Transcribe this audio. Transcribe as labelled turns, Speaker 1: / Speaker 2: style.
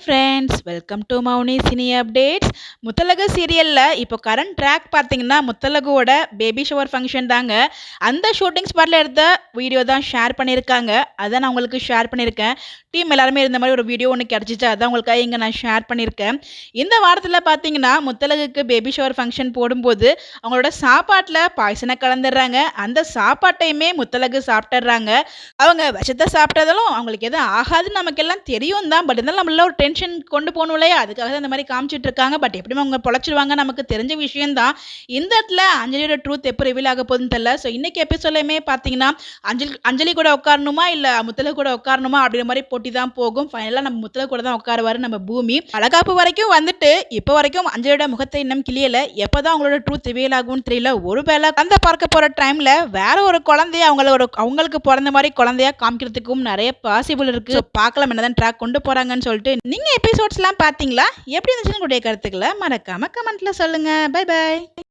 Speaker 1: Friends welcome to Mouni cine updates. Muthazhagu சீரியலில் இப்போ current track பார்த்தீங்கன்னா முத்தலகுவோட பேபி ஷவர் ஃபங்க்ஷன் தாங்க. அந்த ஷூட்டிங் ஸ்பாட்டில் எடுத்த வீடியோ தான் ஷேர் பண்ணியிருக்காங்க. அதை நான் உங்களுக்கு ஷேர் பண்ணியிருக்கேன். டீம் எல்லாருமே இருந்த மாதிரி ஒரு வீடியோ ஒன்று கிடச்சிச்சு, அதான் உங்களுக்காக இங்கே நான் ஷேர் பண்ணியிருக்கேன். இந்த வாரத்தில் பார்த்தீங்கன்னா முத்தலகுக்கு பேபி ஷவர் ஃபங்க்ஷன் போடும்போது அவங்களோட சாப்பாட்டில் பாய்சனை கலந்துடுறாங்க. அந்த சாப்பாட்டையுமே முத்தலகு சாப்பிட்டுறாங்க. அவங்க விஷத்தை சாப்பிட்டதாலும் அவங்களுக்கு எதுவும் ஆகாதுன்னு நமக்கெல்லாம் தெரியும் தான். பட் இருந்தாலும் நம்மள ஒரு டென்ஷன் கொண்டு போகணும் இல்லையா, அதுக்காக தான் இந்த மாதிரி காமிச்சிட்டு இருக்காங்க. பட் எப்படியும் அவங்க பொழைச்சிருவாங்க, நமக்கு தெரிஞ்ச விஷயம்தான். இந்த இடத்துல அஞ்சலியோட ட்ரூத் எப்போ ரிவீல் ஆக போகுதுன்னு தெரியல. ஸோ இன்னைக்கு எபிசோட்லையுமே பார்த்தீங்கன்னா அஞ்சலி கூட உட்காரணுமா இல்லை முத்தல கூட உட்காரணுமா அப்படிங்கிற மாதிரி போட்டி தான் போகும். ஃபைனலாக நம்ம முத்தல கூட தான் உட்காருவாரு நம்ம பூமி. அழகாப்பு வரைக்கும் வந்துட்டு இப்போ வரைக்கும் அஞ்சலியோட முகத்தை இன்னும் கிளியல. எப்போதான் அவங்களோட ட்ரூத் ரிவீல் ஆகும்னு தெரியல. ஒருவேளை அந்த பார்க்க போற டைம்ல வேற ஒரு குழந்தைய அவங்களுக்கு பிறந்த மாதிரி குழந்தையா காமிக்கிறதுக்கும் நிறைய பாசிபிள் இருக்கு. பார்க்கலாம் என்னதான் ட்ராக் கொண்டு போறாங்கன்னு சொல்லிட்டு. நீங்க எபிசோட்ஸ்லாம் பாத்தீங்களா? எப்படி இருந்துச்சுன்னு உங்களுடைய கருத்துக்களை மறக்காம கமெண்ட்ல சொல்லுங்க. Bye by.